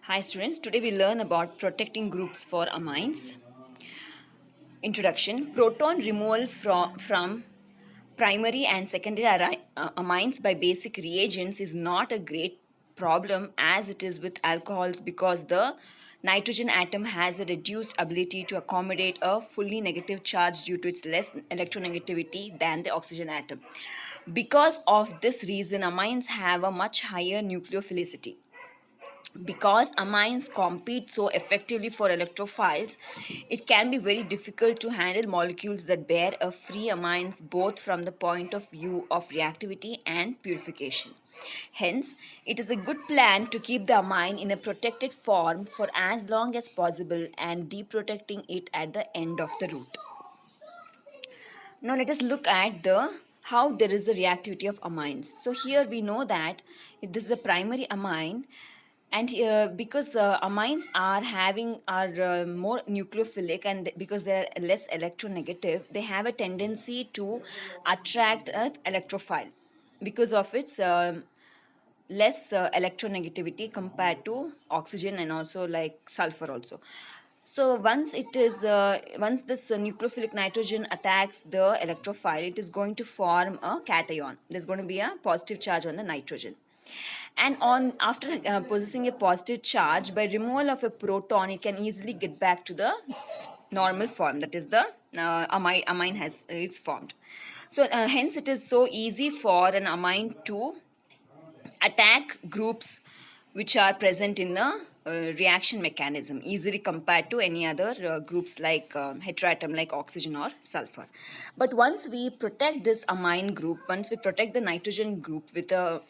Hi students, today we learn about protecting groups for amines. Introduction. Proton removal from primary and secondary amines by basic reagents is not a great problem as it is with alcohols because the nitrogen atom has a reduced ability to accommodate a fully negative charge due to its less electronegativity than the oxygen atom. Because of this reason, amines have a much higher nucleophilicity. Because amines compete so effectively for electrophiles, it can be very difficult to handle molecules that bear a free amines both from the point of view of reactivity and purification. Hence, it is a good plan to keep the amine in a protected form for as long as possible and deprotecting it at the end of the route. Now let us look at the how there is the reactivity of amines. So here we know that if this is a primary amine, and because amines are more nucleophilic and because they are less electronegative, they have a tendency to attract an electrophile because of its less electronegativity compared to oxygen and also like sulfur also. So once this nucleophilic nitrogen attacks the electrophile, it is going to form a cation. There's going to be a positive charge on the nitrogen, and on after possessing a positive charge, by removal of a proton, it can easily get back to the normal form, that is the amine has is formed. So hence it is so easy for an amine to attack groups which are present in the reaction mechanism easily compared to any other groups like heteroatom like oxygen or sulfur. But once we protect this amine group, once we protect the nitrogen group with a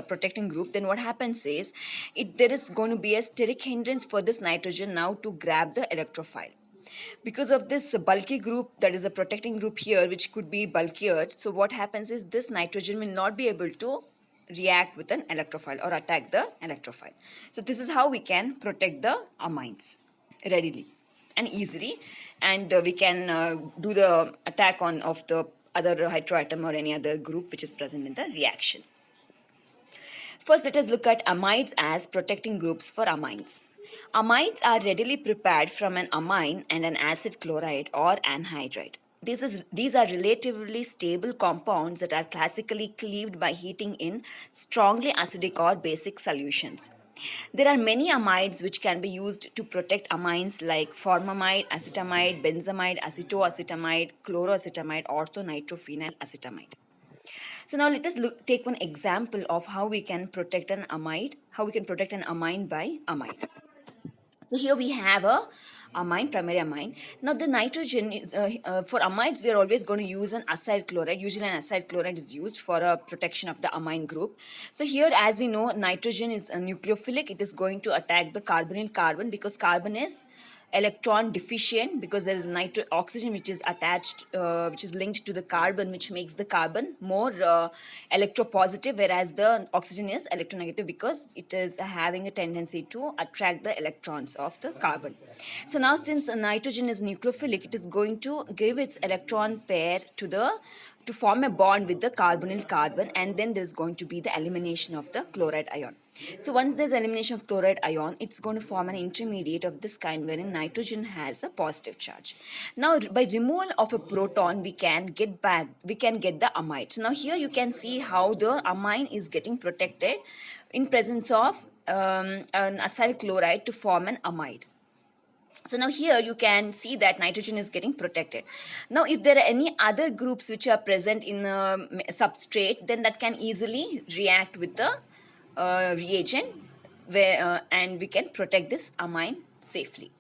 protecting group, then what happens is there is going to be a steric hindrance for this nitrogen now to grab the electrophile. Because of this bulky group, that is a protecting group here, which could be bulkier, so what happens is this nitrogen will not be able to react with an electrophile or attack the electrophile. So this is how we can protect the amines readily and easily, and we can do the attack on of the other heteroatom or any other group which is present in the reaction. First, let us look at amides as protecting groups for amines. Amides are readily prepared from an amine and an acid chloride or anhydride. These are relatively stable compounds that are classically cleaved by heating in strongly acidic or basic solutions. There are many amides which can be used to protect amines like formamide, acetamide, benzamide, acetoacetamide, chloroacetamide, orthonitrophenol acetamide. So now let us take one example of how we can protect an amide, how we can protect an amine by amide. So here we have a amine, primary amine. Now the nitrogen is, for amides, we are always going to use an acyl chloride. Usually an acyl chloride is used for a protection of the amine group. So here, as we know, nitrogen is a nucleophilic. It is going to attack the carbonyl carbon because carbon is electron deficient, because there is oxygen which is attached, which is linked to the carbon, which makes the carbon more electropositive, whereas the oxygen is electronegative because it is having a tendency to attract the electrons of the carbon. So now since nitrogen is nucleophilic, it is going to give its electron pair to form a bond with the carbonyl carbon, and then there's going to be the elimination of the chloride ion. So once there's elimination of chloride ion, it's going to form an intermediate of this kind wherein nitrogen has a positive charge. Now by removal of a proton, we can get the amide. So now here you can see how the amine is getting protected in presence of an acyl chloride to form an amide. So now here you can see that nitrogen is getting protected. Now if there are any other groups which are present in the substrate, then that can easily react with the reagent and we can protect this amine safely.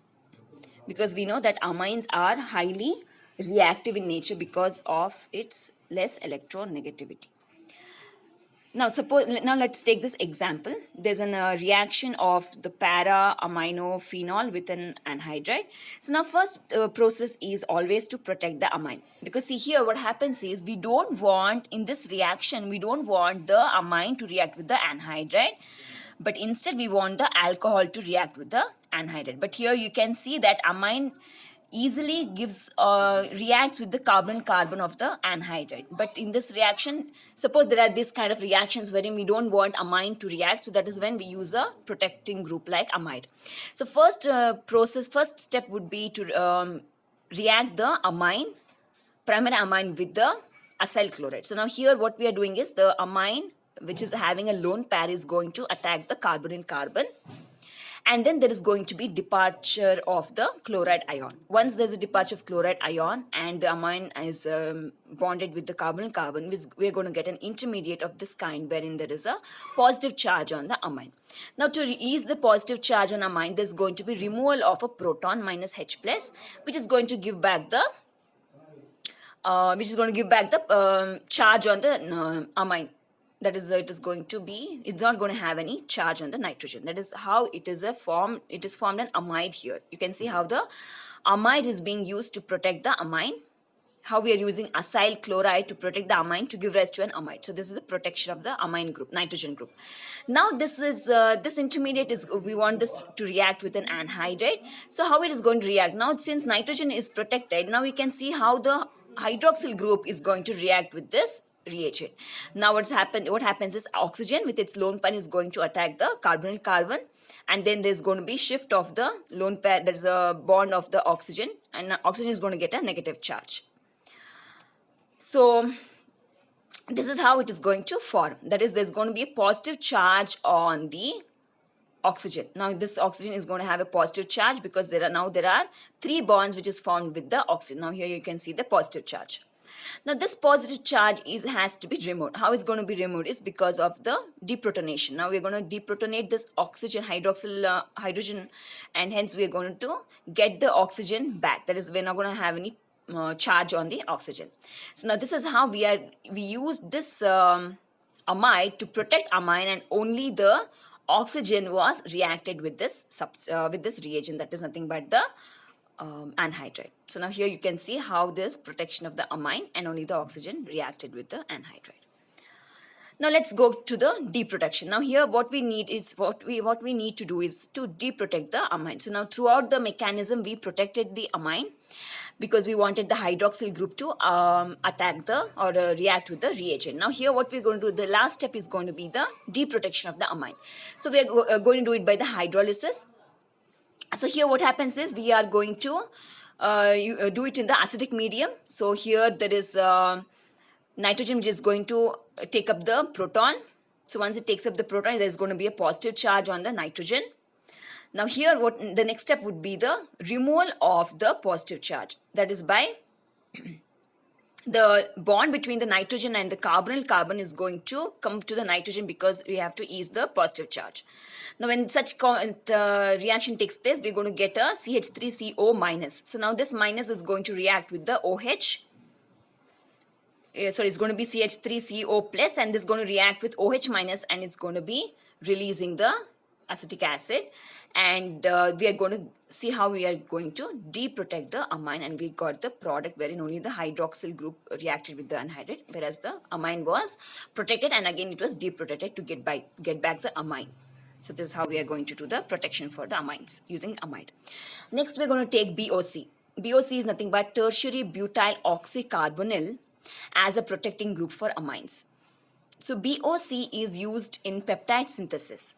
Because we know that amines are highly reactive in nature because of its less electronegativity. Now let's take this example. There's a reaction of the para-aminophenol with an anhydride. So now first process is always to protect the amine, because see here what happens is we don't want in this reaction, we don't want the amine to react with the anhydride, but instead we want the alcohol to react with the anhydride. But here you can see that amine easily reacts with the carbon of the anhydride. But in this reaction, suppose there are these kind of reactions wherein we don't want amine to react, so that is when we use a protecting group like amide. So first step would be to react the primary amine with the acyl chloride. So now here what we are doing is the amine which is having a lone pair is going to attack the carbonyl carbon, and then there is going to be departure of the chloride ion. Once there's a departure of chloride ion and the amine is bonded with the carbonyl carbon, we're going to get an intermediate of this kind wherein there is a positive charge on the amine. Now to ease the positive charge on amine, there's going to be removal of a proton minus H plus, which is going to give back the charge on the amine. That is, it's not going to have any charge on the nitrogen. That is how it is formed an amide here. You can see how the amide is being used to protect the amine, how we are using acyl chloride to protect the amine to give rise to an amide. So this is the protection of the amine group, nitrogen group. Now this intermediate we want this to react with an anhydride. So how it is going to react? Now since nitrogen is protected, now we can see how the hydroxyl group is going to react with this reagent. Now what happens is oxygen with its lone pair is going to attack the carbonyl carbon, and then there's going to be shift of the lone pair, there's a bond of the oxygen, and oxygen is going to get a negative charge. So this is how it is going to form. That is, there's going to be a positive charge on the oxygen. Now this oxygen is going to have a positive charge because there are 3 bonds which is formed with the oxygen. Now here you can see the positive charge. Now this positive charge has to be removed. How it's going to be removed is because of the deprotonation. Now we're going to deprotonate this hydroxyl hydrogen, and hence we are going to get the oxygen back. That is, we're not going to have any charge on the oxygen. So now this is how we use this amide to protect amine, and only the oxygen was reacted with this reagent, that is nothing but the anhydride. So now here you can see how this protection of the amine and only the oxygen reacted with the anhydride. Now let's go to the deprotection. Now here what we need to do is to deprotect the amine. So now throughout the mechanism we protected the amine because we wanted the hydroxyl group to react with the reagent. Now here what we're going to do, the last step is going to be the deprotection of the amine. So we are going to do it by the hydrolysis. So here what happens is we are going to do it in the acidic medium. So here there is nitrogen which is going to take up the proton. So once it takes up the proton, there is going to be a positive charge on the nitrogen. Now here the next step would be the removal of the positive charge. That is by the bond between the nitrogen and the carbonyl carbon is going to come to the nitrogen because we have to ease the positive charge. Now when such reaction takes place, we're going to get a CH3CO minus. So now this minus is going to react with the OH. So it's going to be CH3CO plus, and this is going to react with OH minus, and it's going to be releasing the acetic acid. And we are going to see how we are going to deprotect the amine, and we got the product wherein only the hydroxyl group reacted with the anhydride, whereas the amine was protected, and again it was deprotected to get back the amine. So this is how we are going to do the protection for the amines using amide. Next we're going to take BOC. BOC is nothing but tertiary butyl oxycarbonyl as a protecting group for amines. So BOC is used in peptide synthesis.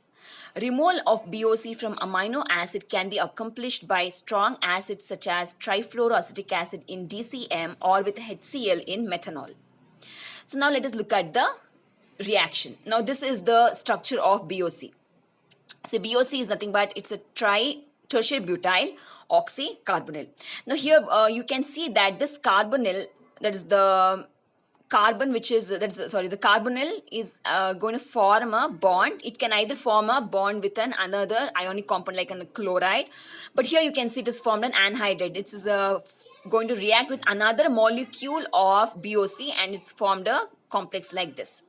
Removal of BOC from amino acid can be accomplished by strong acids such as trifluoroacetic acid in DCM or with HCl in methanol. So now let us look at the reaction. Now this is the structure of BOC. So BOC is nothing but it's a tertiary butyl oxycarbonyl. Now here you can see that this carbonyl, that is the carbon the carbonyl is going to form a bond. It can either form a bond with another ionic compound like a chloride, but here you can see it is formed an anhydride. It is going to react with another molecule of BOC, and it's formed a complex like this.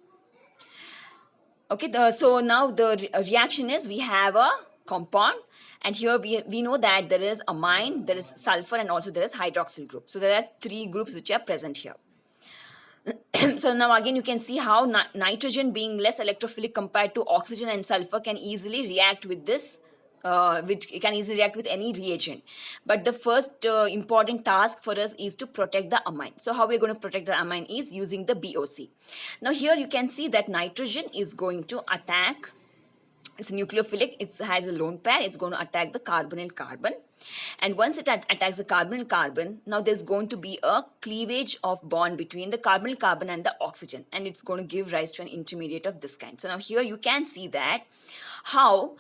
Okay, so now the reaction is we have a compound, and here we know that there is amine, there is sulfur, and also there is hydroxyl group. So there are 3 groups which are present here. So now again you can see how nitrogen being less electrophilic compared to oxygen and sulfur can easily react with this which can easily react with any reagent. But the first important task for us is to protect the amine. So how we're going to protect the amine is using the BOC. Now here you can see that nitrogen is going to attack, it's nucleophilic, it has a lone pair, it's going to attack the carbonyl carbon. And once it attacks the carbonyl carbon, now there's going to be a cleavage of bond between the carbonyl carbon and the oxygen, and it's going to give rise to an intermediate of this kind. So now here you can see that how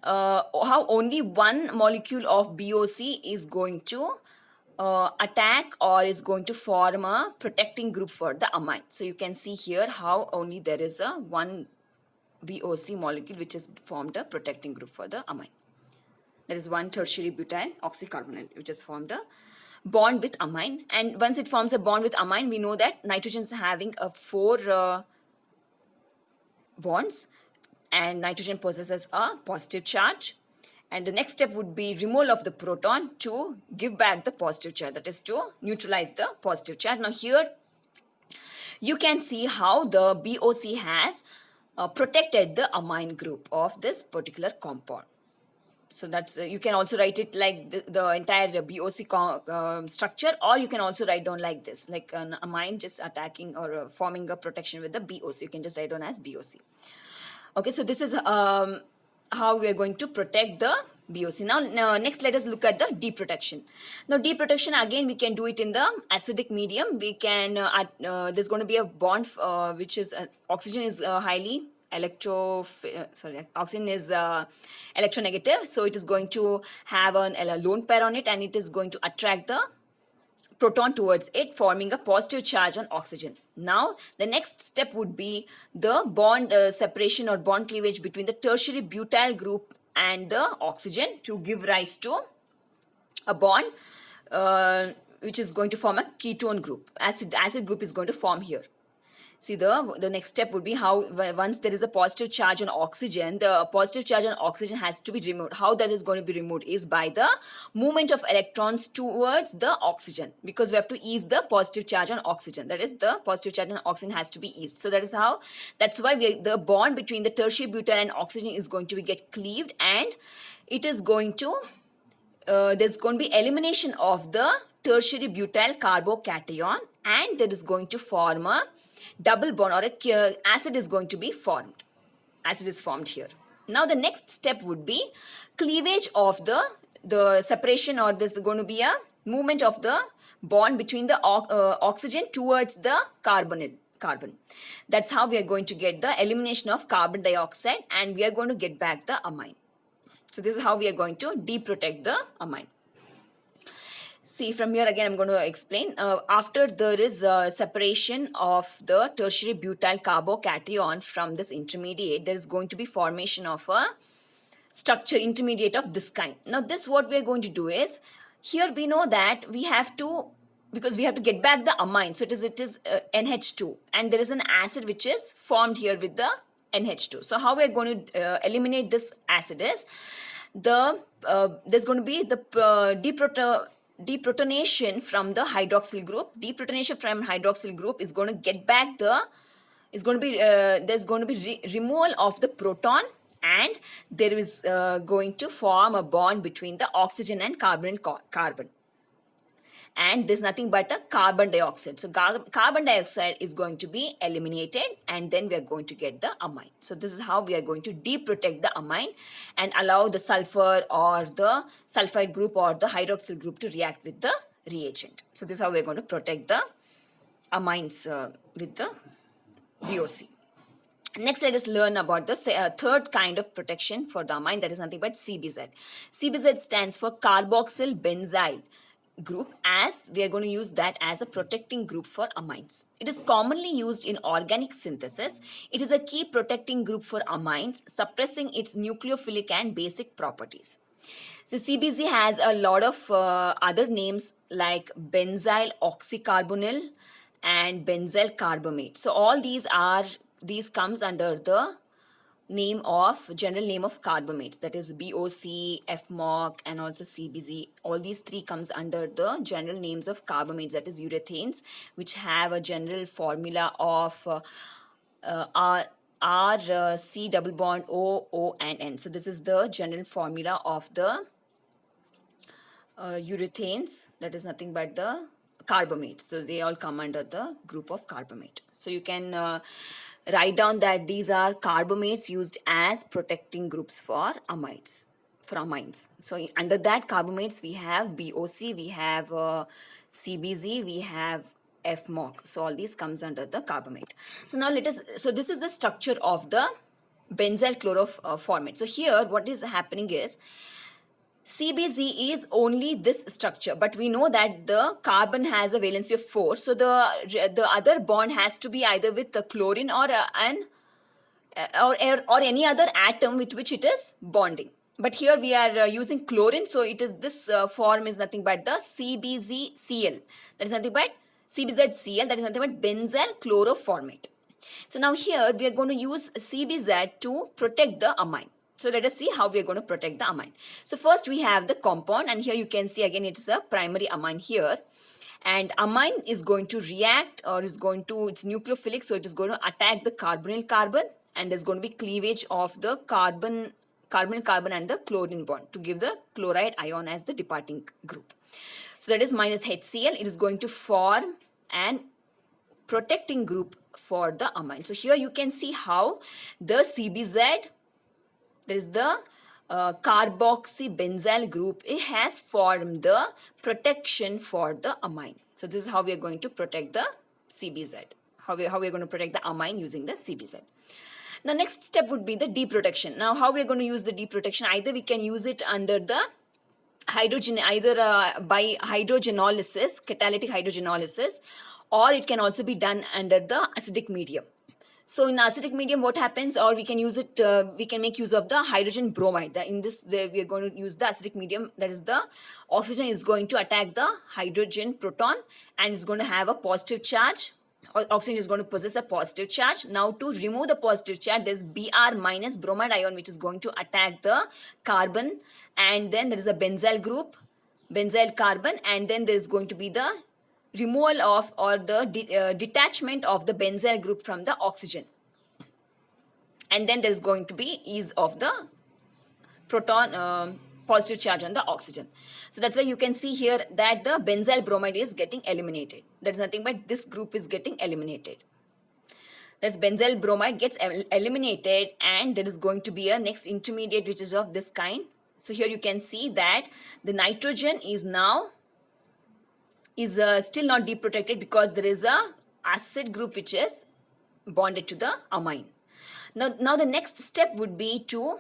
how only one molecule of BOC is going to attack or is going to form a protecting group for the amine. So you can see here how only there is a one BOC molecule which has formed a protecting group for the amine. There is one tertiary butyl oxycarbonyl which has formed a bond with amine. And once it forms a bond with amine, we know that nitrogen is having a 4 bonds, and nitrogen possesses a positive charge. And the next step would be removal of the proton to give back the positive charge, that is to neutralize the positive charge. Now here you can see how the BOC has protected the amine group of this particular compound. So that's you can also write it like the entire BOC structure, or you can also write down like this, like an amine just attacking or forming a protection with the BOC. You can just write down as BOC. Okay, so this is how we are going to protect the BOC. Now, next let us look at the deprotection. Now, deprotection again we can do it in the acidic medium. We can there's going to be a bond which is oxygen is highly oxygen is electronegative, so it is going to have a lone pair on it, and it is going to attract the proton towards it, forming a positive charge on oxygen. Now, the next step would be the bond separation or bond cleavage between the tertiary butyl group and the oxygen to give rise to a bond which is going to form a ketone group. Acid group is going to form here. See, the next step would be how once there is a positive charge on oxygen, the positive charge on oxygen has to be removed. How that is going to be removed is by the movement of electrons towards the oxygen, because we have to ease the positive charge on oxygen. That is, the positive charge on oxygen has to be eased. So that's why the bond between the tertiary butyl and oxygen is going to get cleaved, and it is going to there's going to be elimination of the tertiary butyl carbocation, and there is going to form a double bond, or acid is going to be formed. Acid is formed here. Now the next step would be cleavage of the separation, or there's going to be a movement of the bond between the oxygen towards the carbon. That's how we are going to get the elimination of carbon dioxide, and we are going to get back the amine. So this is how we are going to deprotect the amine. See, from here again I'm going to explain. After there is separation of the tertiary butyl carbocation from this intermediate, there is going to be formation of a structure intermediate of this kind. Now this, what we are going to do is, here we know that we have to, because we have to get back the amine, so it is NH2, and there is an acid which is formed here with the NH2. So how we are going to eliminate this acid is, there's going to be the deprotonation from the hydroxyl group. Deprotonation from hydroxyl group is going to get back there's going to be removal of the proton, and there is going to form a bond between the oxygen and carbon, and there's nothing but a carbon dioxide. So carbon dioxide is going to be eliminated, and then we are going to get the amine. So this is how we are going to deprotect the amine and allow the sulfur or the sulfide group or the hydroxyl group to react with the reagent. So this is how we are going to protect the amines with the BOC. Next, let us learn about the third kind of protection for the amine, that is nothing but CBZ. CBZ stands for carboxyl benzyl group, as we are going to use that as a protecting group for amines. It is commonly used in organic synthesis. It is a key protecting group for amines, suppressing its nucleophilic and basic properties. So CBZ has a lot of other names like benzyl oxycarbonyl and benzyl carbamate. So all these comes under the general name of carbamates, that is BOC, FMOC, and also CBZ. All these three comes under the general names of carbamates, that is urethanes, which have a general formula of R C double bond O and N. So this is the general formula of the urethanes, that is nothing but the carbamates. So they all come under the group of carbamate. So you can write down that these are carbamates used as protecting groups for amides, for amines. So under that carbamates we have BOC, we have CBZ, we have FMOC. So all these comes under the carbamate. So now so this is the structure of the benzyl chloroformate. So here what is happening is CBZ is only this structure, but we know that the carbon has a valency of 4. So the other bond has to be either with the chlorine or or any other atom with which it is bonding. But here we are using chlorine, so it is this form is nothing but the CbZCl. That is nothing but CbZCl. That is nothing but benzyl chloroformate. So now here we are going to use CbZ to protect the amine. So let us see how we are going to protect the amine. So first we have the compound, and here you can see again it's a primary amine here. And amine is going to react, or is going to, it's nucleophilic, so it is going to attack the carbonyl carbon, and there's going to be cleavage of the carbonyl carbon and the chlorine bond to give the chloride ion as the departing group. So that is minus HCl. It is going to form an protecting group for the amine. So here you can see how the CBZ, there is the carboxybenzyl group, it has formed the protection for the amine. So this is how we are going to protect the CBZ. How we are going to protect the amine using the CBZ. The next step would be the deprotection. Now how we are going to use the deprotection? Either we can use it under the hydrogen, either by hydrogenolysis, catalytic hydrogenolysis, or it can also be done under the acidic medium. So in acidic medium, what happens, or we can use it, we can make use of the hydrogen bromide. In this, we are going to use the acidic medium, that is the oxygen is going to attack the hydrogen proton and is going to have a positive charge. Oxygen is going to possess a positive charge. Now to remove the positive charge, there is Br minus bromide ion which is going to attack the carbon, and then there is a benzyl group, benzyl carbon, and then there is going to be the removal of, or the detachment of the benzyl group from the oxygen, and then there is going to be ease of the proton positive charge on the oxygen. So that's why you can see here that the benzyl bromide is getting eliminated. That's nothing but this group is getting eliminated. That's benzyl bromide gets eliminated, and there is going to be a next intermediate which is of this kind. So here you can see that the nitrogen is now still not deprotected because there is a acid group which is bonded to the amine. Now the next step would be to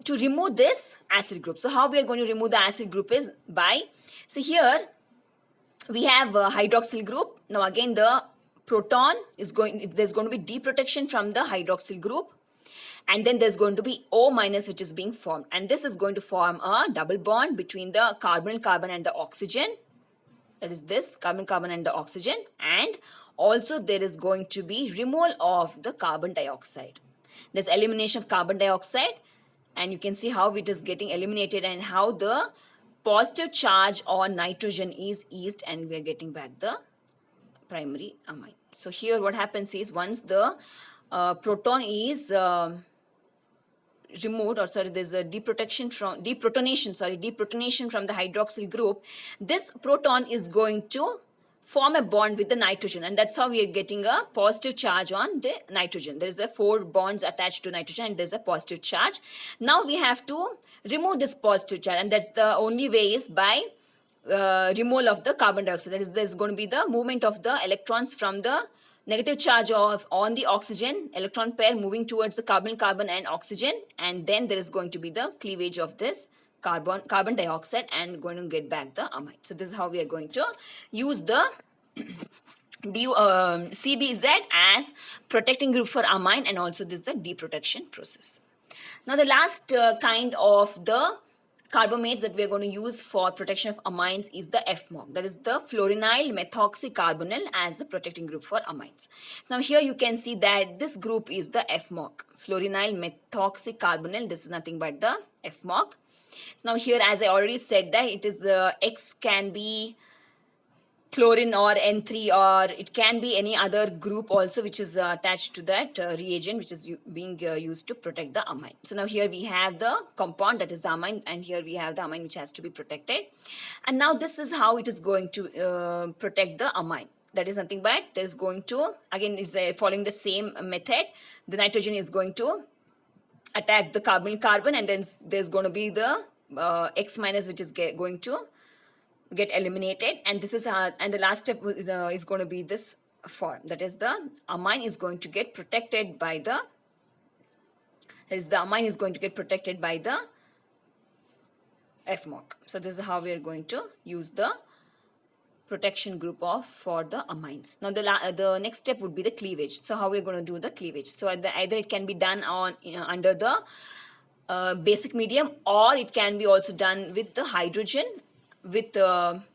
remove this acid group. So how we are going to remove the acid group is by, so here we have a hydroxyl group. Now again the proton is going, there's going to be deprotection from the hydroxyl group, and then there's going to be O minus which is being formed, and this is going to form a double bond between the carbonyl carbon and the oxygen. That is this carbon carbon and the oxygen, and also there is going to be removal of the carbon dioxide. There's elimination of carbon dioxide, and you can see how it is getting eliminated and how the positive charge on nitrogen is eased, and we are getting back the primary amine. So here what happens is once the proton is removed, or sorry, there's a deprotonation from the hydroxyl group, this proton is going to form a bond with the nitrogen, and that's how we are getting a positive charge on the nitrogen. There is a 4 bonds attached to nitrogen, and there's a positive charge. Now we have to remove this positive charge, and that's the only way is by removal of the carbon dioxide. That is, there's going to be the movement of the electrons from the negative charge on the oxygen electron pair moving towards the carbon and oxygen, and then there is going to be the cleavage of this carbon dioxide and going to get back the amine. So this is how we are going to use the CBZ as protecting group for amine, and also this is the deprotection process. Now the last kind of the carbamates that we are going to use for protection of amines is the FMOC, that is the fluorinyl methoxycarbonyl as the protecting group for amines. So now here you can see that this group is the FMOC, fluorinyl methoxycarbonyl. This is nothing but the FMOC. So now here, as I already said, that it is X can be chlorine or N3, or it can be any other group also which is attached to that reagent, which is being used to protect the amine. So now here we have the compound, that is the amine, and here we have the amine which has to be protected. And now this is how it is going to protect the amine. That is nothing but there is going to, again, is following the same method. The nitrogen is going to attack the carbon, and then there's going to be the X minus, which is going to get eliminated, and this is and the last step is going to be this form, that is the amine is going to get protected by the, that is the amine is going to get protected by the FMOC. So this is how we are going to use the protection group of for the amines. Now the next step would be the cleavage. So how we're going to do the cleavage? So either it can be done on under the basic medium, or it can be also done with the hydrogen with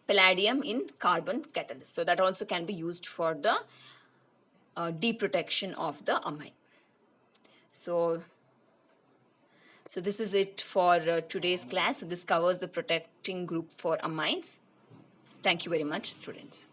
palladium in carbon catalyst. So that also can be used for the deprotection of the amine. So this is it for today's class. So this covers the protecting group for amines. Thank you very much, students.